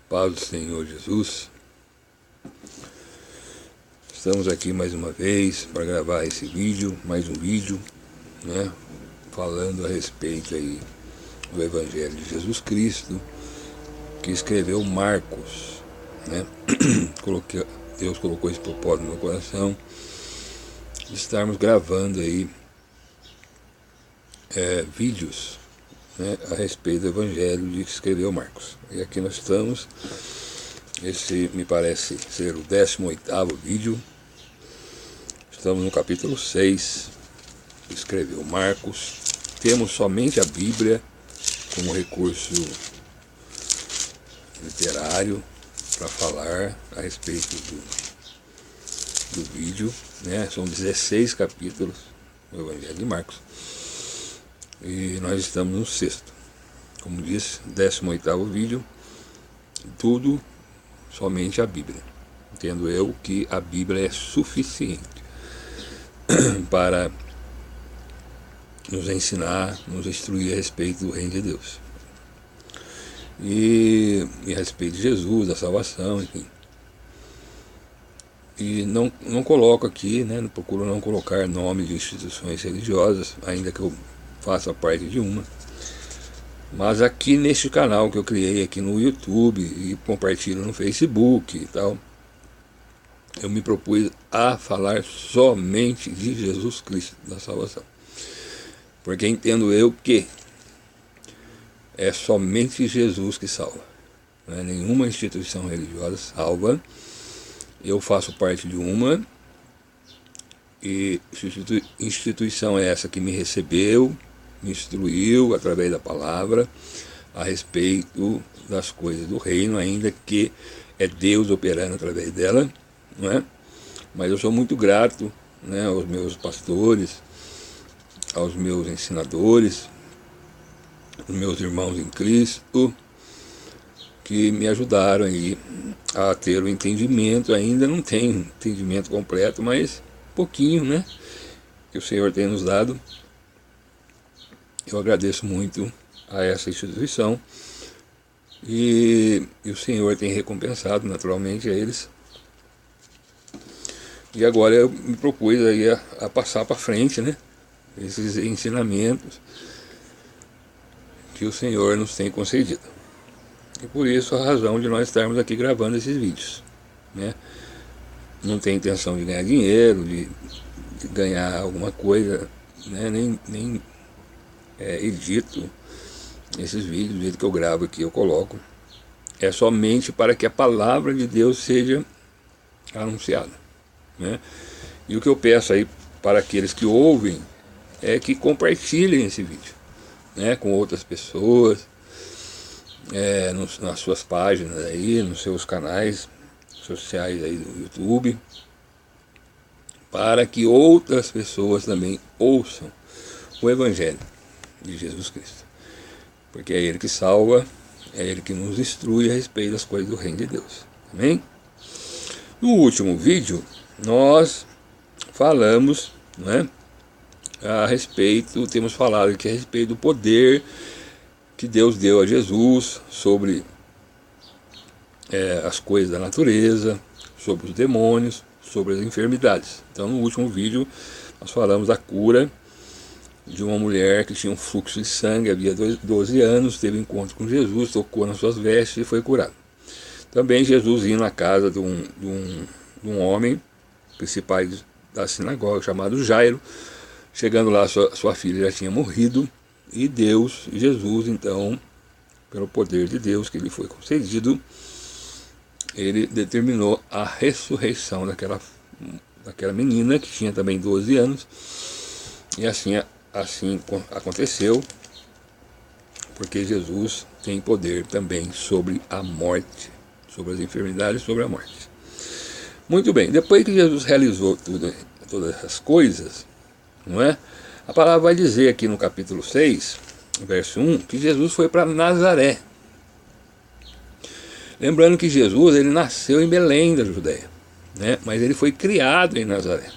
Paz do Senhor Jesus. Estamos aqui mais uma vez para gravar esse vídeo, mais um vídeo, né, falando a respeito aí do Evangelho de Jesus Cristo, que escreveu Marcos, né? Deus colocou esse propósito no meu coração de estarmos gravando aí vídeos, né, a respeito do Evangelho de que escreveu Marcos. E aqui nós estamos. Esse me parece ser o 18º vídeo. Estamos no capítulo 6, que escreveu Marcos. Temos somente a Bíblia como recurso literário para falar a respeito do vídeo, né? São 16 capítulos do Evangelho de Marcos. E nós estamos no 6º. Como disse, 18º vídeo. Tudo somente a Bíblia. Entendo eu que a Bíblia é suficiente para nos ensinar, nos instruir a respeito do reino de Deus. E a respeito de Jesus, da salvação, enfim. E não coloco aqui, né, procuro não colocar nomes de instituições religiosas, ainda que eu faça parte de uma. Mas aqui neste canal que eu criei aqui no YouTube e compartilho no Facebook e tal, eu me propus a falar somente de Jesus Cristo, da salvação. Porque entendo eu que é somente Jesus que salva. Não é nenhuma instituição religiosa salva. Eu faço parte de uma, e instituição é essa que me recebeu, me instruiu através da palavra a respeito das coisas do reino, ainda que é Deus operando através dela, não é? Mas eu sou muito grato, né, aos meus pastores, aos meus ensinadores, aos meus irmãos em Cristo, que me ajudaram aí a ter o entendimento. Ainda não tenho entendimento completo, mas pouquinho, né, que o Senhor tem nos dado. Eu agradeço muito a essa instituição e o Senhor tem recompensado naturalmente a eles. E agora eu me propus aí a passar para frente, né, esses ensinamentos que o Senhor nos tem concedido. E por isso a razão de nós estarmos aqui gravando esses vídeos, né? Não tem intenção de ganhar dinheiro, de ganhar alguma coisa, né? Nem edito esses vídeos do jeito que eu gravo aqui, eu coloco. É somente para que a palavra de Deus seja anunciada, né? E o que eu peço aí para aqueles que ouvem é que compartilhem esse vídeo, né, com outras pessoas, nas suas páginas aí, nos seus canais sociais aí do YouTube, para que outras pessoas também ouçam o Evangelho de Jesus Cristo, porque é Ele que salva, é Ele que nos instrui a respeito das coisas do reino de Deus. Amém? No último vídeo nós falamos, né, temos falado aqui a respeito do poder que Deus deu a Jesus sobre as coisas da natureza, sobre os demônios, sobre as enfermidades. Então no último vídeo nós falamos da cura de uma mulher que tinha um fluxo de sangue, havia 12 anos, teve encontro com Jesus, tocou nas suas vestes e foi curado. Também Jesus ia na casa de um homem, principal da sinagoga, chamado Jairo. Chegando lá, sua filha já tinha morrido, e Jesus, então, pelo poder de Deus que lhe foi concedido, ele determinou a ressurreição daquela menina, que tinha também 12 anos, e assim aconteceu, porque Jesus tem poder também sobre a morte, sobre as enfermidades, sobre a morte. Muito bem, depois que Jesus realizou todas essas coisas, não é? A palavra vai dizer aqui no capítulo 6, verso 1, que Jesus foi para Nazaré. Lembrando que Jesus, ele nasceu em Belém da Judéia, né? Mas ele foi criado em Nazaré.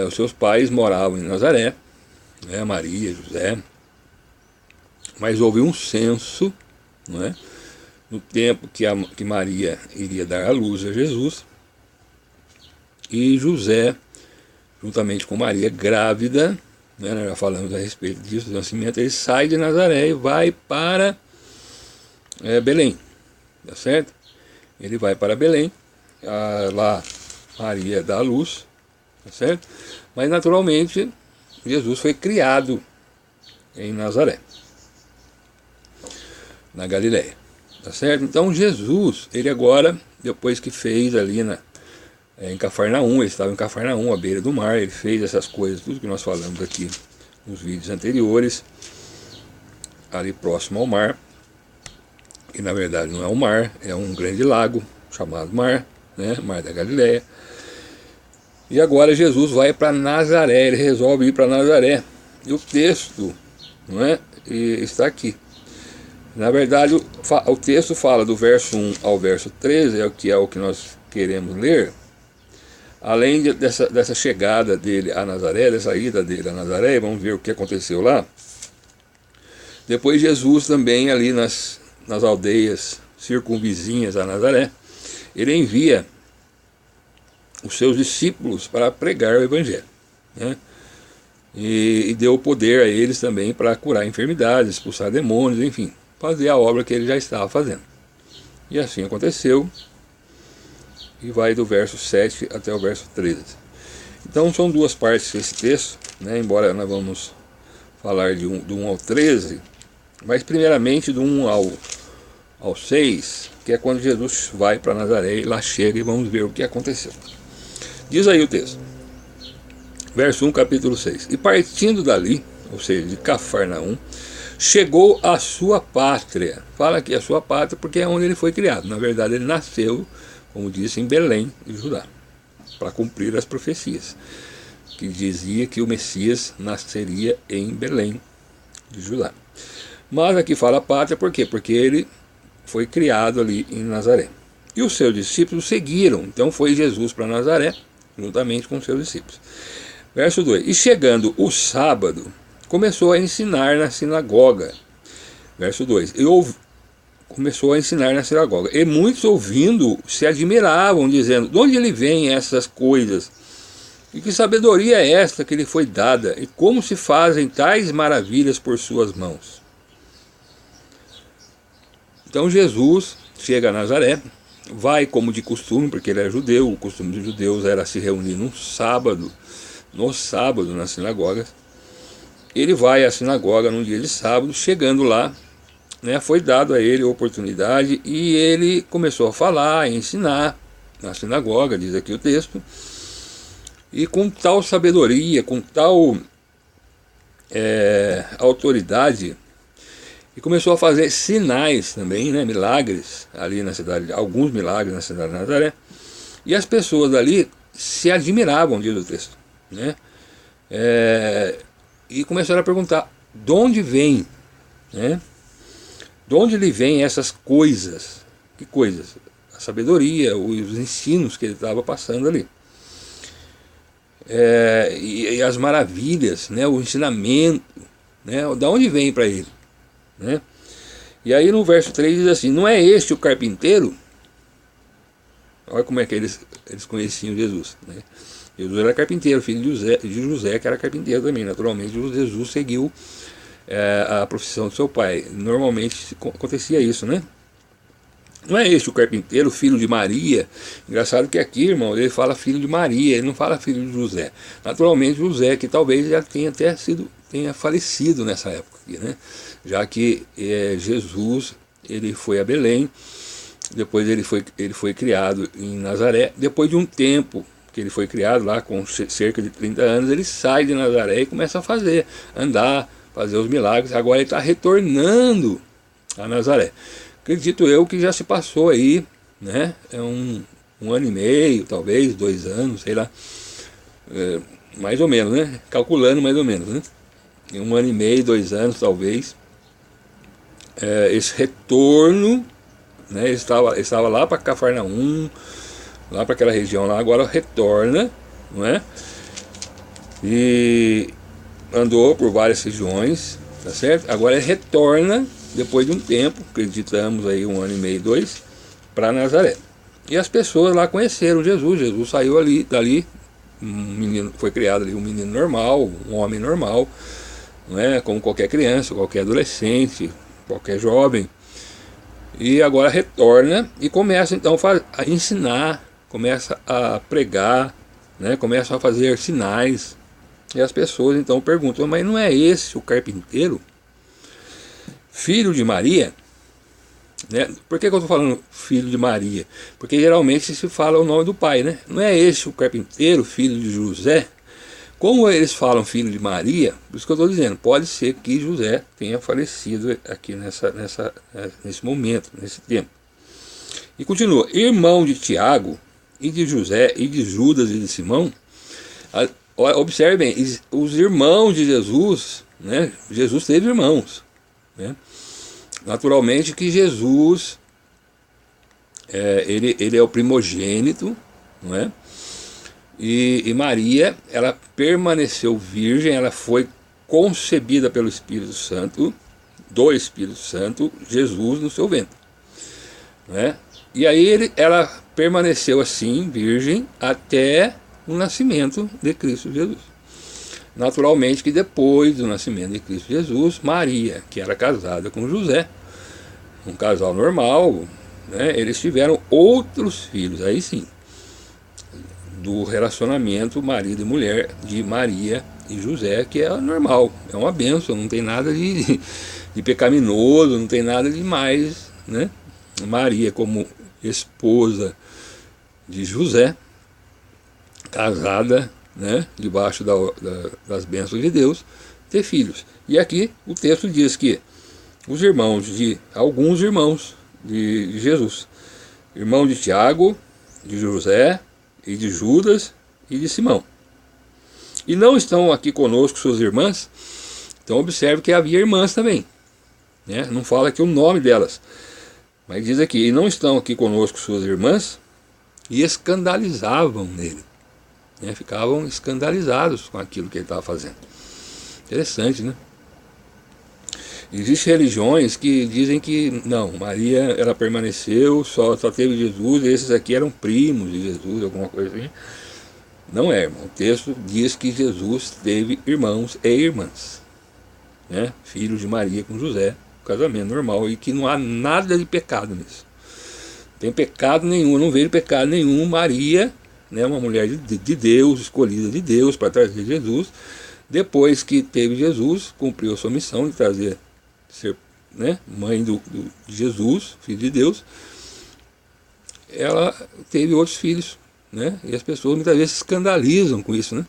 Os seus pais moravam em Nazaré, né? Maria, José. Mas houve um censo, não é, no tempo que Maria iria dar à luz a Jesus, e José, juntamente com Maria grávida, né, nós já falamos a respeito disso, do nascimento, ele sai de Nazaré e vai para Belém, tá certo? Ele vai para Belém, lá Maria dá à luz, tá certo? Mas naturalmente Jesus foi criado em Nazaré, na Galileia, tá certo? Então Jesus, ele agora, depois que fez ali em Cafarnaum, ele estava em Cafarnaum, à beira do mar, ele fez essas coisas, tudo que nós falamos aqui nos vídeos anteriores, ali próximo ao mar, que na verdade não é um mar, é um grande lago chamado Mar, né, Mar da Galileia. E agora Jesus vai para Nazaré, ele resolve ir para Nazaré. E o texto, não é, está aqui. Na verdade, o texto fala do verso 1 ao verso 13, é o que nós queremos ler. Além dessa chegada dele a Nazaré, dessa ida dele a Nazaré, vamos ver o que aconteceu lá. Depois Jesus também ali nas aldeias circunvizinhas a Nazaré, ele envia os seus discípulos para pregar o Evangelho, né? E deu poder a eles também para curar enfermidades, expulsar demônios, enfim, fazer a obra que ele já estava fazendo. E assim aconteceu, e vai do verso 7 até o verso 13. Então são duas partes esse texto, né? Embora nós vamos falar do 1 ao 13, mas primeiramente do 1 ao 6, que é quando Jesus vai para Nazaré e lá chega, e vamos ver o que aconteceu. Diz aí o texto, verso 1, capítulo 6. E partindo dali, ou seja, de Cafarnaum, chegou à sua pátria. Fala aqui a sua pátria porque é onde ele foi criado. Na verdade ele nasceu, como disse, em Belém de Judá, para cumprir as profecias, que dizia que o Messias nasceria em Belém de Judá. Mas aqui fala pátria por quê? Porque ele foi criado ali em Nazaré. E os seus discípulos seguiram. Então foi Jesus para Nazaré, juntamente com os seus discípulos. Verso 2. E chegando o sábado, começou a ensinar na sinagoga. Verso 2. Começou a ensinar na sinagoga. E muitos ouvindo se admiravam, dizendo, de onde lhe vêm essas coisas? E que sabedoria é esta que lhe foi dada? E como se fazem tais maravilhas por suas mãos? Então Jesus chega a Nazaré, vai como de costume, porque ele é judeu, o costume dos judeus era se reunir no sábado nas sinagogas. Ele vai à sinagoga num dia de sábado, chegando lá, né, foi dado a ele a oportunidade e ele começou a falar, a ensinar na sinagoga, diz aqui o texto, e com tal sabedoria, com tal autoridade, e começou a fazer sinais também, né, milagres ali na cidade, alguns milagres na cidade de Nazaré, e as pessoas ali se admiravam, diz o texto, né, e começaram a perguntar, de onde vem, né, de onde lhe vêm essas coisas? Que coisas? A sabedoria, os ensinos que ele estava passando ali. E as maravilhas, né, o ensinamento, né, da onde vem para ele, né? E aí no verso 3 diz assim, não é este o carpinteiro? Olha como é que eles conheciam Jesus, né? Jesus era carpinteiro, filho de José, que era carpinteiro também. Naturalmente Jesus seguiu a profissão do seu pai. Normalmente acontecia isso, né? Não é este o carpinteiro, filho de Maria? Engraçado que aqui, irmão, ele fala filho de Maria, ele não fala filho de José. Naturalmente José, que talvez já tenha falecido nessa época aqui, né? Já que Jesus, ele foi a Belém, depois ele foi criado em Nazaré. Depois de um tempo que ele foi criado lá, com cerca de 30 anos, ele sai de Nazaré e começa a andar, fazer os milagres. Agora ele está retornando a Nazaré. Acredito eu que já se passou aí, né, um ano e meio, talvez, 2 anos, sei lá, mais ou menos, né, calculando mais ou menos, né, 1 ano e meio, 2 anos, talvez, esse retorno, né, ele estava lá para Cafarnaum, lá para aquela região lá, agora retorna, não é, e andou por várias regiões, tá certo? Agora ele retorna depois de um tempo, acreditamos aí 1 ano e meio, 2, para Nazaré. E as pessoas lá conheceram Jesus. Jesus saiu dali, um menino, foi criado ali um menino normal, um homem normal, não é? Como qualquer criança, qualquer adolescente, qualquer jovem. E agora retorna e começa então a ensinar, começa a pregar, né? Começa a fazer sinais. E as pessoas então perguntam: mas não é esse o carpinteiro, filho de Maria? Né? Por que eu estou falando filho de Maria? Porque geralmente se fala o nome do pai, né? Não é esse o carpinteiro, filho de José? Como eles falam filho de Maria, por isso que eu estou dizendo, pode ser que José tenha falecido aqui nesse momento, nesse tempo. E continua: irmão de Tiago, e de José, e de Judas, e de Simão. Observe bem, os irmãos de Jesus, né? Jesus teve irmãos, né? Naturalmente que Jesus, ele é o primogênito, não é? E Maria, ela permaneceu virgem, ela foi concebida pelo Espírito Santo, do Espírito Santo, Jesus no seu ventre, né? E aí ela permaneceu assim, virgem, até o nascimento de Cristo Jesus. Naturalmente que depois do nascimento de Cristo Jesus, Maria, que era casada com José, um casal normal, né, eles tiveram outros filhos, aí sim, do relacionamento marido e mulher de Maria e José, que é normal, é uma bênção, não tem nada de pecaminoso, não tem nada de mais, né? Maria, como esposa de José, casada, né, debaixo das bênçãos de Deus, ter filhos. E aqui o texto diz que alguns irmãos de Jesus, irmão de Tiago, de José, e de Judas, e de Simão. E não estão aqui conosco suas irmãs, então observe que havia irmãs também, né? Não fala aqui o nome delas, mas diz aqui: e não estão aqui conosco suas irmãs, e escandalizavam nele, né? Ficavam escandalizados com aquilo que ele estava fazendo. Interessante, né? Existem religiões que dizem que não, Maria, ela permaneceu, só teve Jesus, e esses aqui eram primos de Jesus, alguma coisa assim. Não é, irmão. O texto diz que Jesus teve irmãos e irmãs, né? Filhos de Maria com José, casamento normal, e que não há nada de pecado nisso. Não tem pecado nenhum, eu não vejo pecado nenhum. Maria, né, uma mulher de Deus, escolhida de Deus para trazer Jesus, depois que teve Jesus, cumpriu a sua missão de trazer, ser, né, mãe de Jesus, filho de Deus, ela teve outros filhos, né? E as pessoas muitas vezes se escandalizam com isso, né?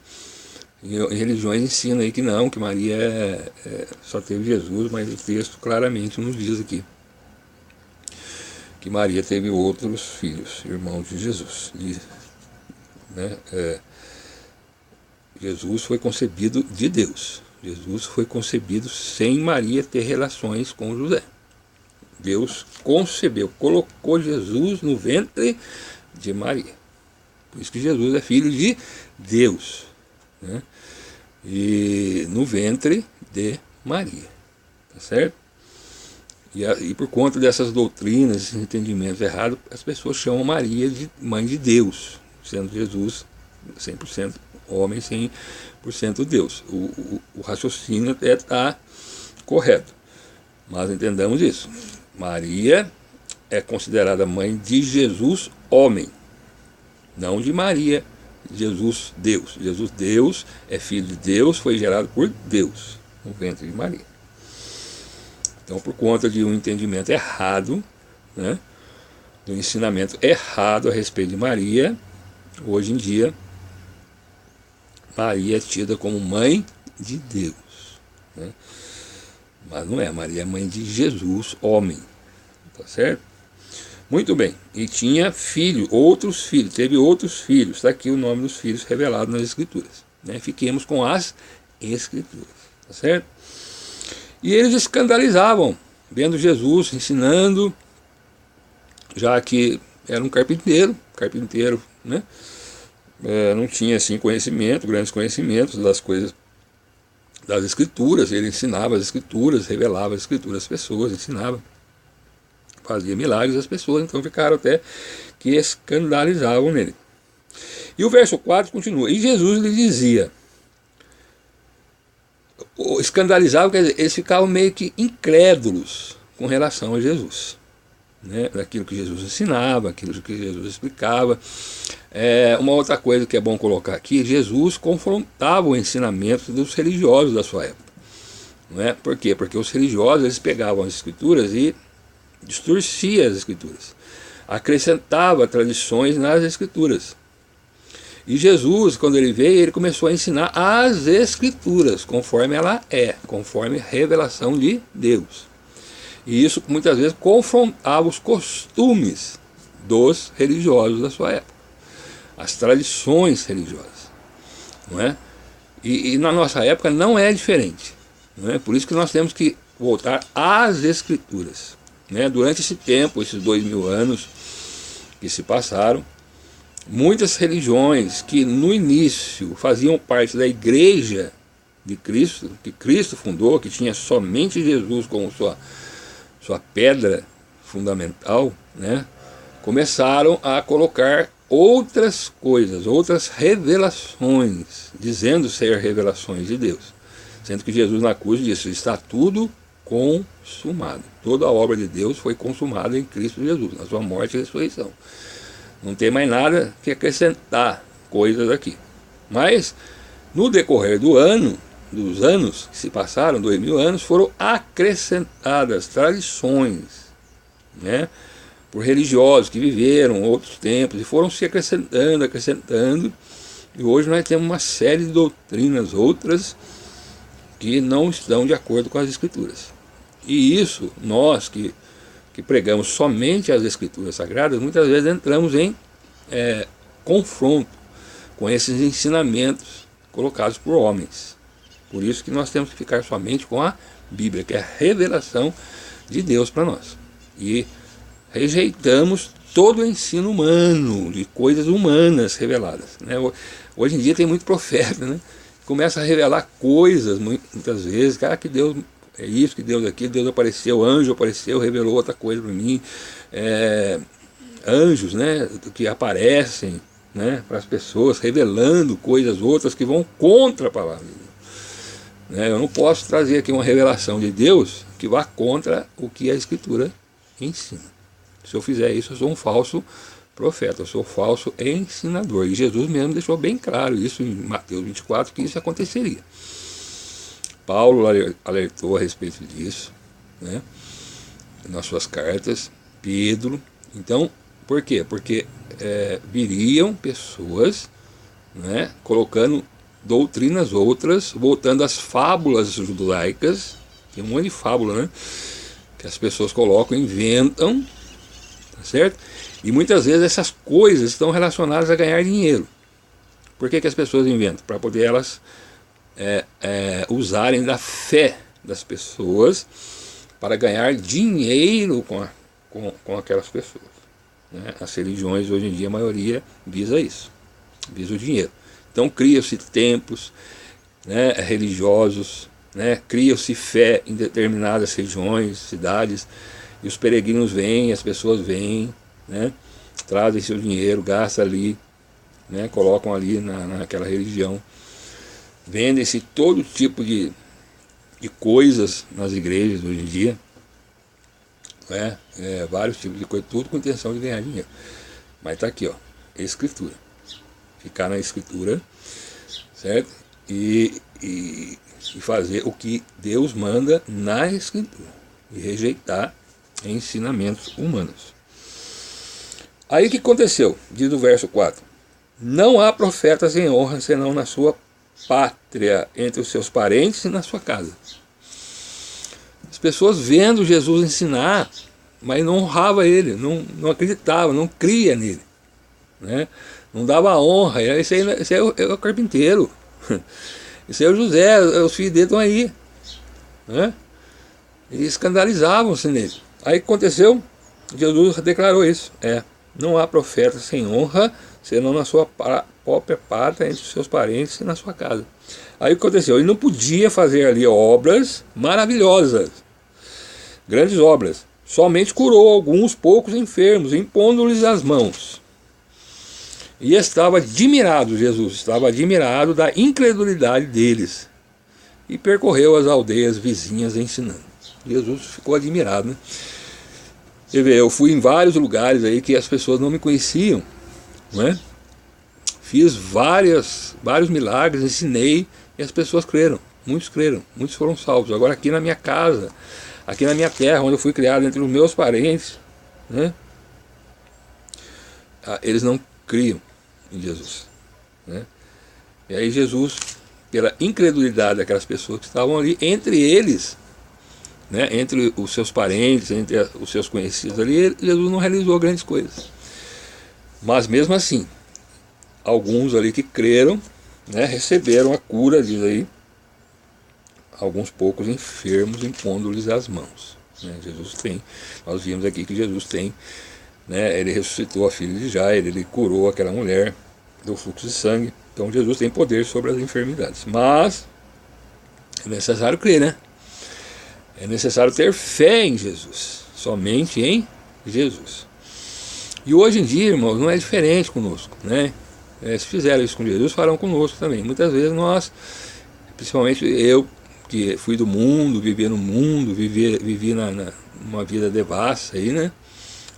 E religiões ensinam aí que não, que Maria só teve Jesus, mas o texto claramente nos diz aqui que Maria teve outros filhos, irmãos de Jesus. Né? Jesus foi concebido de Deus. Jesus foi concebido sem Maria ter relações com José. Deus concebeu, colocou Jesus no ventre de Maria. Por isso que Jesus é filho de Deus, né? E no ventre de Maria, tá certo? E por conta dessas doutrinas, esses entendimentos errados, as pessoas chamam Maria de mãe de Deus, sendo Jesus 100% homem, 100% Deus. O raciocínio até está correto, mas entendamos isso. Maria é considerada mãe de Jesus homem, não de Maria, Jesus Deus. Jesus Deus é filho de Deus, foi gerado por Deus no ventre de Maria. Então, por conta de um entendimento errado, né, do ensinamento errado a respeito de Maria, hoje em dia Maria é tida como mãe de Deus, né? Mas não é, Maria é mãe de Jesus, homem, tá certo? Muito bem, e tinha outros filhos, teve outros filhos, está aqui o nome dos filhos revelado nas Escrituras, né? Fiquemos com as Escrituras, tá certo? E eles escandalizavam, vendo Jesus ensinando, já que era um carpinteiro, né? Não tinha assim grandes conhecimentos das coisas das Escrituras. Ele ensinava as Escrituras, revelava as Escrituras às pessoas, ensinava, fazia milagres às pessoas, então ficaram até que escandalizavam nele. E o verso 4 continua: e Jesus lhe dizia, escandalizavam, quer dizer, eles ficavam meio que incrédulos com relação a Jesus, né? Daquilo que Jesus ensinava, aquilo que Jesus explicava. Uma outra coisa que é bom colocar aqui: Jesus confrontava o ensinamento dos religiosos da sua época, não é? Por quê? Porque os religiosos, eles pegavam as Escrituras e distorciam as Escrituras, acrescentava tradições nas Escrituras. E Jesus, quando ele veio, ele começou a ensinar as Escrituras, conforme ela é, conforme a revelação de Deus. E isso muitas vezes confrontava os costumes dos religiosos da sua época, as tradições religiosas, não é? E na nossa época não é diferente, não é? Por isso que nós temos que voltar às Escrituras, né? Durante esse tempo, esses 2000 anos que se passaram, muitas religiões que no início faziam parte da igreja de Cristo, que Cristo fundou, que tinha somente Jesus como sua pedra fundamental, né, começaram a colocar outras coisas, outras revelações, dizendo ser revelações de Deus, sendo que Jesus na cruz disse: está tudo consumado, toda a obra de Deus foi consumada em Cristo Jesus, na sua morte e ressurreição. Não tem mais nada que acrescentar coisas aqui. Mas no decorrer dos anos que se passaram, 2000 anos, foram acrescentadas tradições, né, por religiosos que viveram outros tempos e foram se acrescentando, e hoje nós temos uma série de doutrinas outras que não estão de acordo com as Escrituras. E isso, nós que pregamos somente as Escrituras Sagradas, muitas vezes entramos em confronto com esses ensinamentos colocados por homens. Por isso que nós temos que ficar somente com a Bíblia, que é a revelação de Deus para nós. E rejeitamos todo o ensino humano, de coisas humanas reveladas, né? Hoje em dia tem muito profeta, né? Começa a revelar coisas, muitas vezes, que Deus é isso, que Deus é aquilo, Deus apareceu, anjo apareceu, revelou outra coisa para mim. Anjos, né, que aparecem, né, para as pessoas, revelando coisas outras que vão contra a palavra de Deus, né? Eu não posso trazer aqui uma revelação de Deus que vá contra o que a Escritura ensina. Se eu fizer isso, eu sou um falso profeta, eu sou um falso ensinador. E Jesus mesmo deixou bem claro isso em Mateus 24, que isso aconteceria. Paulo alertou a respeito disso, né, nas suas cartas, Pedro. Então, por quê? Porque viriam pessoas, né, colocando doutrinas outras, voltando às fábulas judaicas. Tem um monte de fábula, né, que as pessoas colocam, inventam, tá certo? E muitas vezes essas coisas estão relacionadas a ganhar dinheiro. Por que as pessoas inventam? Para poder elas usarem da fé das pessoas para ganhar dinheiro com aquelas pessoas, né? As religiões hoje em dia, a maioria visa isso, visa o dinheiro. Então criam-se templos, né, religiosos, né, criam-se fé em determinadas regiões, cidades, e os peregrinos vêm, as pessoas vêm, né, trazem seu dinheiro, gastam ali, né, colocam ali naquela religião. Vendem-se todo tipo de coisas nas igrejas hoje em dia, né? Vários tipos de coisas, tudo com intenção de ganhar dinheiro. Mas está aqui, ó, Escritura. Ficar na Escritura, certo? E fazer o que Deus manda na Escritura. E rejeitar ensinamentos humanos. Aí o que aconteceu? Diz o verso 4. Não há profeta sem honra, senão na sua pátria, entre os seus parentes e na sua casa. As pessoas vendo Jesus ensinar, mas não honrava ele, não acreditava, não cria nele, né? Não dava honra. Esse aí é o carpinteiro, esse aí é o José, os filhos dele estão aí, né? E escandalizavam-se nele. Aí o que aconteceu? Jesus declarou isso, não há profeta sem honra, senão na sua própria pátria, entre os seus parentes e na sua casa. Aí o que aconteceu? Ele não podia fazer ali obras maravilhosas, grandes obras. Somente curou alguns poucos enfermos, impondo-lhes as mãos. E estava admirado, Jesus estava admirado da incredulidade deles. E percorreu as aldeias vizinhas ensinando. Jesus ficou admirado, né? Você vê, eu fui em vários lugares aí que as pessoas não me conheciam, não é? Fiz vários milagres, ensinei e as pessoas creram, muitos foram salvos. Agora aqui na minha casa, aqui na minha terra, onde eu fui criado entre os meus parentes, né? Eles não criam em Jesus, né? E aí Jesus, pela incredulidade daquelas pessoas que estavam ali, entre eles, né, entre os seus parentes, entre os seus conhecidos ali, Jesus não realizou grandes coisas. Mas mesmo assim, alguns ali que creram, né, receberam a cura, diz aí, alguns poucos enfermos impondo-lhes as mãos, né? Jesus tem, nós vimos aqui que Jesus tem, né, ele ressuscitou a filha de Jairo, ele curou aquela mulher do fluxo de sangue. Então Jesus tem poder sobre as enfermidades, mas é necessário crer, né? É necessário ter fé em Jesus, somente em Jesus. E hoje em dia, irmãos, não é diferente conosco, né? Se fizeram isso com Jesus, farão conosco também. Muitas vezes nós, principalmente eu, que fui do mundo, vivi no mundo, vivi numa vida devassa aí, né?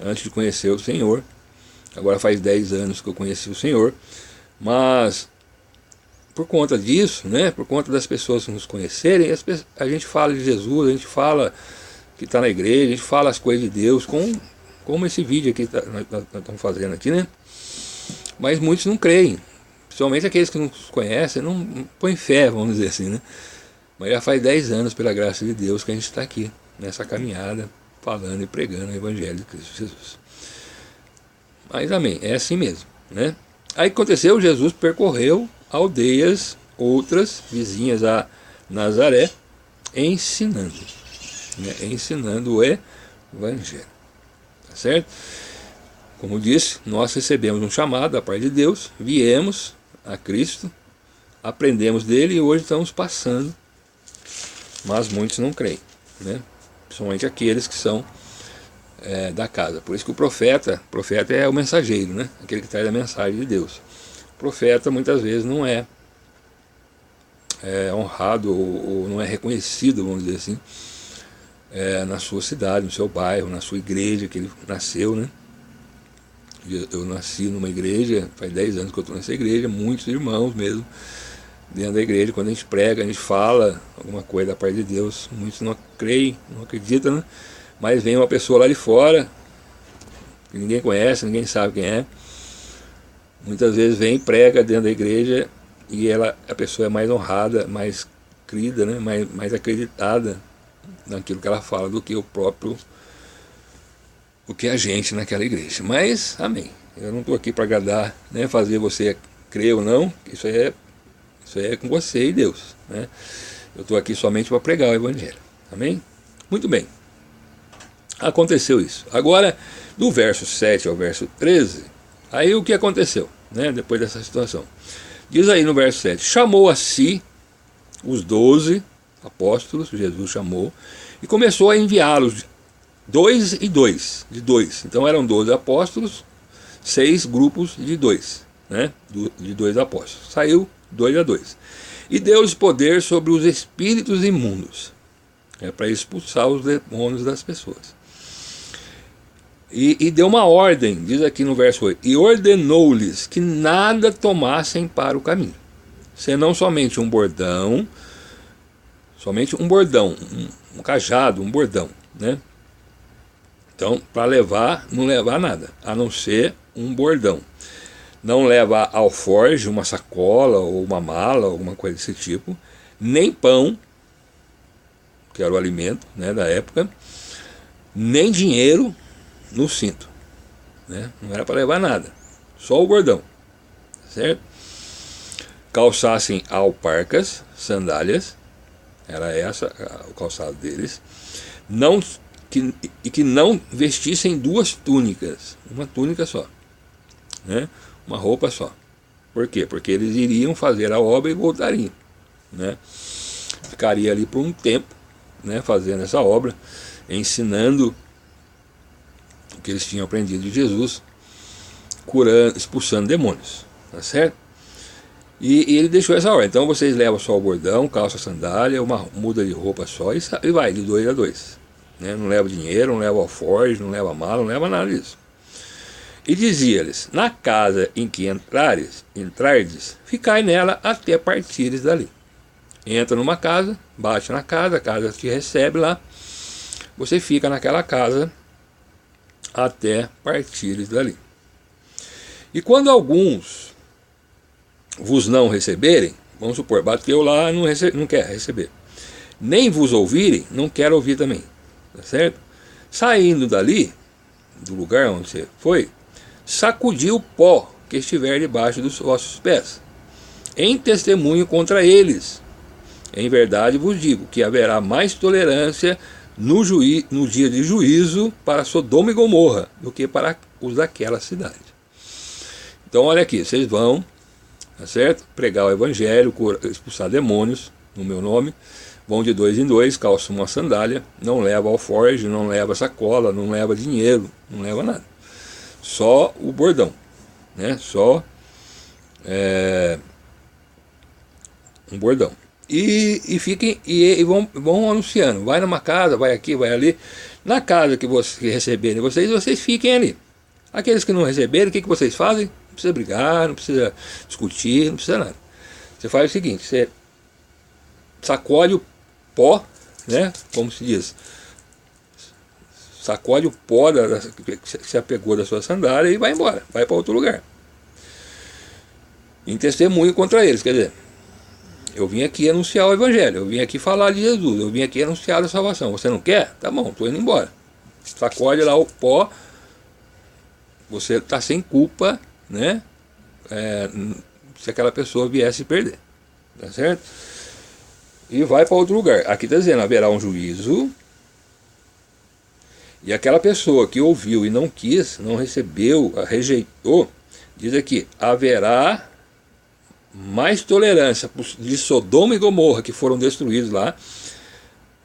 Antes de conhecer o Senhor. Agora faz 10 anos que eu conheci o Senhor. Mas por conta disso, né, por conta das pessoas nos conhecerem, a gente fala de Jesus, a gente fala que está na igreja, a gente fala as coisas de Deus, como esse vídeo aqui nós estamos fazendo aqui, né? Mas muitos não creem, principalmente aqueles que não nos conhecem, não põem fé, vamos dizer assim, né? Mas já faz 10 anos, pela graça de Deus, que a gente está aqui, nessa caminhada, falando e pregando o Evangelho de Cristo Jesus. Mas amém, é assim mesmo, né? Aí o que aconteceu? Jesus percorreu aldeias, outras, vizinhas a Nazaré, ensinando, né? Ensinando o Evangelho, tá certo? Como disse, nós recebemos um chamado da parte de Deus, viemos a Cristo, aprendemos dele e hoje estamos passando, mas muitos não creem, né? Principalmente aqueles que são da casa. Por isso que o profeta é o mensageiro, né? Aquele que traz a mensagem de Deus. O profeta muitas vezes não é honrado ou não é reconhecido, vamos dizer assim, na sua cidade, no seu bairro, na sua igreja que ele nasceu, né? Eu nasci numa igreja, faz 10 anos que eu estou nessa igreja, muitos irmãos mesmo, dentro da igreja, quando a gente prega, a gente fala alguma coisa da parte de Deus, muitos não creem, não acreditam, né? Mas vem uma pessoa lá de fora, que ninguém conhece, ninguém sabe quem é, muitas vezes vem, prega dentro da igreja, e a pessoa é mais honrada, mais crida, né? mais acreditada naquilo que ela fala do que o que a gente naquela igreja. Mas, amém, eu não estou aqui para agradar, né, fazer você crer ou não, isso é com você e Deus, né? Eu estou aqui somente para pregar o Evangelho, amém? Muito bem, aconteceu isso. Agora, do verso 7 ao verso 13, aí o que aconteceu, né, depois dessa situação? Diz aí no verso 7, chamou a si os 12 apóstolos, Jesus chamou, e começou a enviá-los, 2 e 2, de 2. Então eram 12 apóstolos, 6 grupos de 2, né? De 2 apóstolos. Saiu 2 a 2. E deu-lhes poder sobre os espíritos imundos, para expulsar os demônios das pessoas. E deu uma ordem, diz aqui no verso 8, e ordenou-lhes que nada tomassem para o caminho, senão somente um bordão, um cajado, um bordão, né? Então, para levar, não levar nada, a não ser um bordão. Não leva alforje, uma sacola ou uma mala, alguma coisa desse tipo, nem pão, que era o alimento, né, da época, nem dinheiro no cinto, né? Não era para levar nada, só o bordão, certo? Calçassem alparcas, sandálias, era essa o calçado deles, que não vestissem 2 túnicas, uma túnica só, né? uma roupa só. Por quê? Porque eles iriam fazer a obra e voltariam, né? Ficaria ali por um tempo, né, fazendo essa obra, ensinando o que eles tinham aprendido de Jesus, curando, expulsando demônios, tá certo? E ele deixou essa ordem. Então vocês levam só o bordão, calça, sandália, uma muda de roupa só e vai de 2 a 2, né? Não leva dinheiro, não leva alforje, não leva mala, não leva nada disso. E dizia-lhes: na casa em que entrardes, ficai nela até partires dali. Entra numa casa, bate na casa, a casa te recebe lá, você fica naquela casa até partires dali. E quando alguns vos não receberem, vamos supor, bateu lá, não quer receber, nem vos ouvirem, não quer ouvir também, tá certo? Saindo dali, do lugar onde você foi, sacudi o pó que estiver debaixo dos vossos pés, em testemunho contra eles. Em verdade vos digo que haverá mais tolerância no dia de juízo para Sodoma e Gomorra do que para os daquela cidade. Então olha aqui, vocês vão, tá certo? Pregar o evangelho, expulsar demônios no meu nome, vão de 2 em 2, calçam uma sandália, não leva alforje, não leva sacola, não leva dinheiro, não leva nada. Só o bordão, né? Só um bordão. E fiquem e vão anunciando, vai numa casa, vai aqui, vai ali. Na casa que receberem vocês fiquem ali. Aqueles que não receberem, o que vocês fazem? Não precisa brigar, não precisa discutir, não precisa nada. Você faz o seguinte, você sacode o pó, né? Como se diz, sacode o pó que você pegou da sua sandália e vai embora, vai para outro lugar. Em testemunho contra eles, quer dizer, eu vim aqui anunciar o evangelho, eu vim aqui falar de Jesus, eu vim aqui anunciar a salvação. Você não quer? Tá bom, estou indo embora. Sacode lá o pó, você está sem culpa, né? Se aquela pessoa viesse perder, tá certo? E vai para outro lugar. Aqui está dizendo, haverá um juízo, e aquela pessoa que ouviu e não quis, não recebeu, rejeitou, diz aqui, haverá mais tolerância de Sodoma e Gomorra, que foram destruídos lá,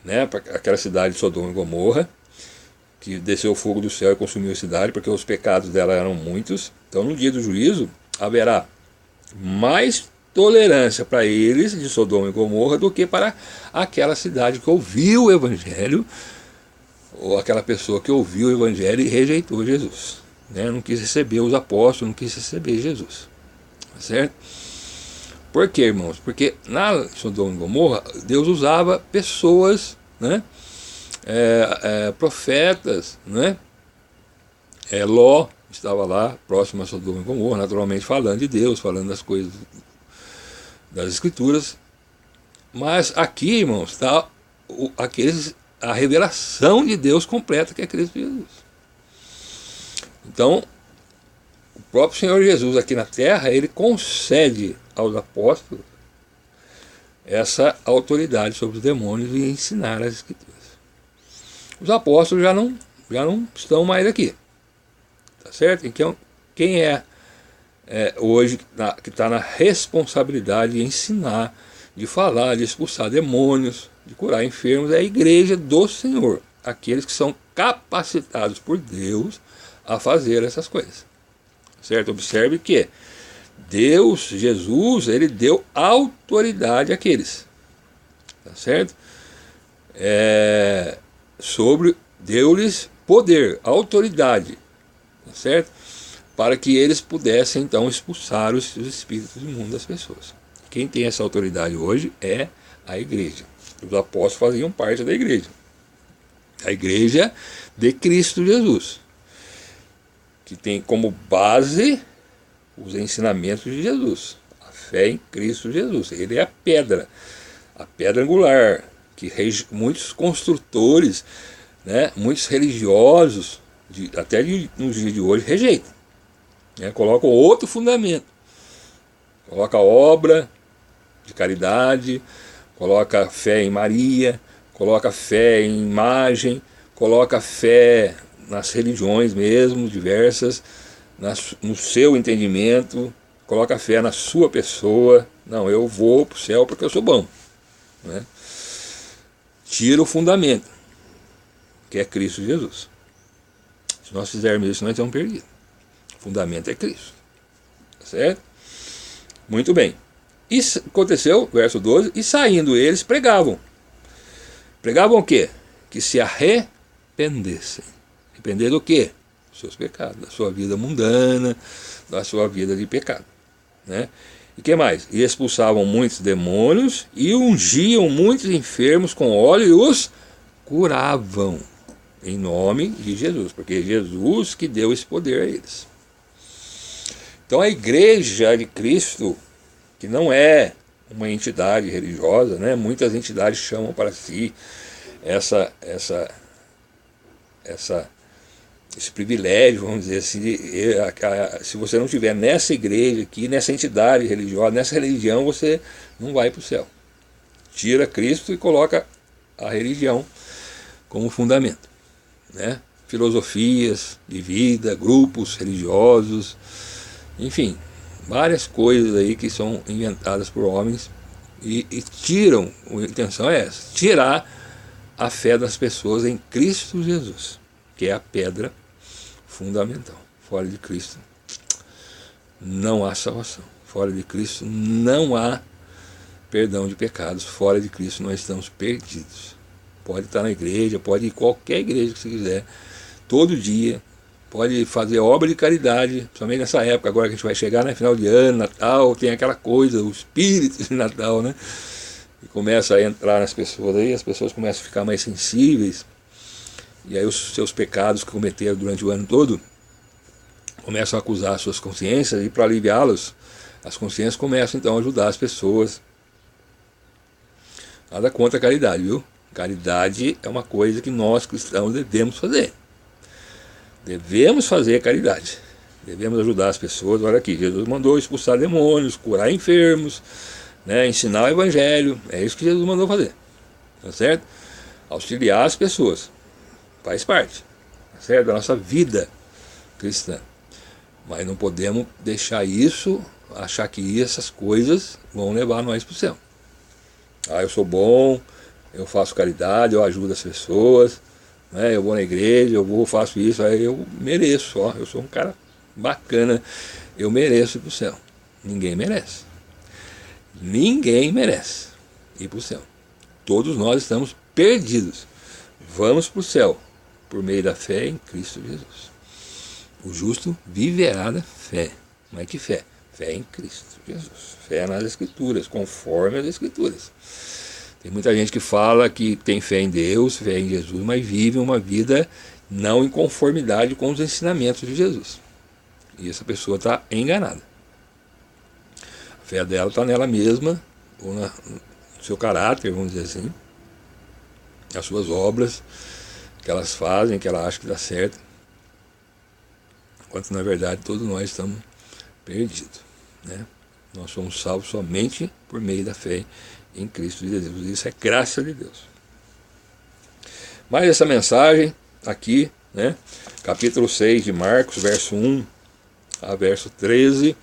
né, aquela cidade de Sodoma e Gomorra, que desceu o fogo do céu e consumiu a cidade, porque os pecados dela eram muitos. Então no dia do juízo haverá mais tolerância para eles de Sodoma e Gomorra do que para aquela cidade que ouviu o evangelho, ou aquela pessoa que ouviu o evangelho e rejeitou Jesus, né, não quis receber os apóstolos, não quis receber Jesus, certo? Por quê, irmãos? Porque na Sodoma e Gomorra Deus usava pessoas, né, profetas, né? Ló estava lá, próximo a Sodoma e Gomorra, naturalmente falando de Deus, falando das coisas das Escrituras. Mas aqui, irmãos, está a revelação de Deus completa, que é Cristo Jesus. Então, o próprio Senhor Jesus aqui na terra, ele concede aos apóstolos essa autoridade sobre os demônios e ensinar as Escrituras. Os apóstolos já não estão mais aqui, tá certo? Então, quem hoje que está na responsabilidade de ensinar, de falar, de expulsar demônios, de curar enfermos, é a igreja do Senhor, aqueles que são capacitados por Deus a fazer essas coisas, certo? Observe que Deus, Jesus, ele deu autoridade àqueles, tá certo? Deu-lhes poder, autoridade, tá certo? Para que eles pudessem então expulsar os espíritos imundos das pessoas. Quem tem essa autoridade hoje é a igreja. Os apóstolos faziam parte da igreja. A igreja de Cristo Jesus, que tem como base os ensinamentos de Jesus, a fé em Cristo Jesus. Ele é a pedra angular, que muitos construtores, né, muitos religiosos, nos dias de hoje, rejeitam, né, colocam outro fundamento, coloca obra de caridade, coloca fé em Maria, coloca fé em imagem, coloca fé nas religiões mesmo, diversas, no seu entendimento, coloca fé na sua pessoa. Não, eu vou para o céu porque eu sou bom, né? Tira o fundamento, que é Cristo Jesus. Se nós fizermos isso, nós estamos perdidos. O fundamento é Cristo, certo? Muito bem. E aconteceu, verso 12, e saindo eles pregavam. Pregavam o quê? Que se arrependessem. Arrepender do quê? Dos seus pecados, da sua vida mundana, da sua vida de pecado, né? E que mais? E expulsavam muitos demônios e ungiam muitos enfermos com óleo e os curavam em nome de Jesus, porque é Jesus que deu esse poder a eles. Então a igreja de Cristo, que não é uma entidade religiosa, né? Muitas entidades chamam para si esse privilégio, vamos dizer assim, se você não estiver nessa igreja aqui, nessa entidade religiosa, nessa religião, você não vai para o céu. Tira Cristo e coloca a religião como fundamento, né? Filosofias de vida, grupos religiosos, enfim, várias coisas aí que são inventadas por homens e tiram, a intenção é essa, tirar a fé das pessoas em Cristo Jesus, que é a pedra fundamental. Fora de Cristo não há salvação. Fora de Cristo não há perdão de pecados. Fora de Cristo nós estamos perdidos. Pode estar na igreja, pode ir em qualquer igreja que você quiser, todo dia, pode fazer obra de caridade, principalmente nessa época agora que a gente vai chegar, né, final de ano, Natal, tem aquela coisa, o espírito de Natal, né? E começa a entrar nas pessoas aí, as pessoas começam a ficar mais sensíveis, e aí os seus pecados que cometeram durante o ano todo começam a acusar as suas consciências, e para aliviá-los, as consciências começam então a ajudar as pessoas. Nada contra a caridade, viu? Caridade é uma coisa que nós cristãos devemos fazer. Devemos fazer caridade. Devemos ajudar as pessoas. Olha aqui, Jesus mandou expulsar demônios, curar enfermos, né, ensinar o evangelho. É isso que Jesus mandou fazer, tá certo? Auxiliar as pessoas. Faz parte, tá certo? Da nossa vida cristã. Mas não podemos deixar isso, achar que essas coisas vão levar nós para o céu. Ah, eu sou bom, eu faço caridade, eu ajudo as pessoas, né, eu vou na igreja, faço isso, aí eu mereço, ó, eu sou um cara bacana, eu mereço ir para o céu. Ninguém merece. Ninguém merece ir para o céu. Todos nós estamos perdidos. Vamos para o céu por meio da fé em Cristo Jesus. O justo viverá da fé. Mas que fé? Fé em Cristo Jesus. Fé nas Escrituras, conforme as Escrituras. Tem muita gente que fala que tem fé em Deus, fé em Jesus, mas vive uma vida não em conformidade com os ensinamentos de Jesus. E essa pessoa está enganada. A fé dela está nela mesma, ou no seu caráter, vamos dizer assim, as suas obras que elas fazem, que ela acha que dá certo, enquanto na verdade todos nós estamos perdidos, né? Nós somos salvos somente por meio da fé em Cristo Jesus. Isso é graça de Deus. Mais essa mensagem aqui, né? Capítulo 6 de Marcos, verso 1 a verso 13.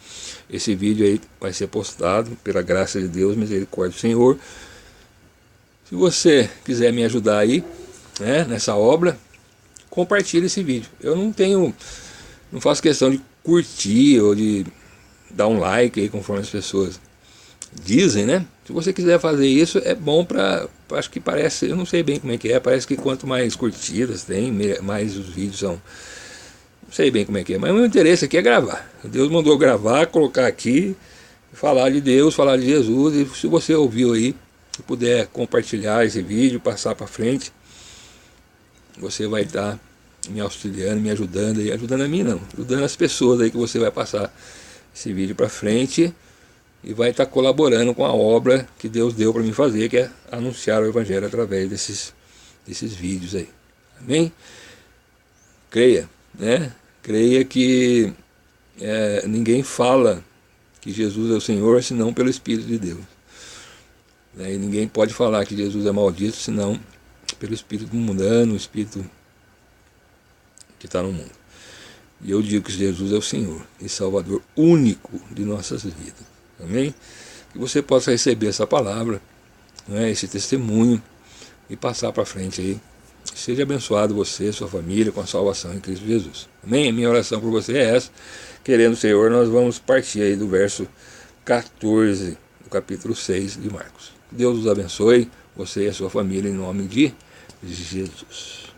Esse vídeo aí vai ser postado pela graça de Deus, misericórdia do Senhor. Se você quiser me ajudar aí, né, nessa obra, compartilhe esse vídeo. Eu não faço questão de curtir ou de dar um like aí conforme as pessoas dizem, né? Se você quiser fazer isso, é bom para, acho que parece, eu não sei bem como é que é, parece que quanto mais curtidas tem, mais os vídeos são, não sei bem como é que é, mas o meu interesse aqui é gravar. Deus mandou gravar, colocar aqui, falar de Deus, falar de Jesus, e se você ouviu aí, se puder compartilhar esse vídeo, passar para frente, você vai estar me auxiliando, me ajudando, e ajudando a mim não, ajudando as pessoas aí que você vai passar esse vídeo para frente, e vai estar colaborando com a obra que Deus deu para mim fazer, que é anunciar o Evangelho através desses vídeos aí. Amém? Creia, né? Creia que ninguém fala que Jesus é o Senhor senão pelo Espírito de Deus. E ninguém pode falar que Jesus é maldito senão pelo espírito mundano, o espírito que está no mundo. E eu digo que Jesus é o Senhor e Salvador único de nossas vidas. Amém? Que você possa receber essa palavra, né, esse testemunho, e passar para frente aí. Seja abençoado você, sua família, com a salvação em Cristo Jesus. Amém? A minha oração por você é essa. Querendo o Senhor, nós vamos partir aí do verso 14 do capítulo 6 de Marcos. Deus os abençoe, você e a sua família, em nome de Jesus.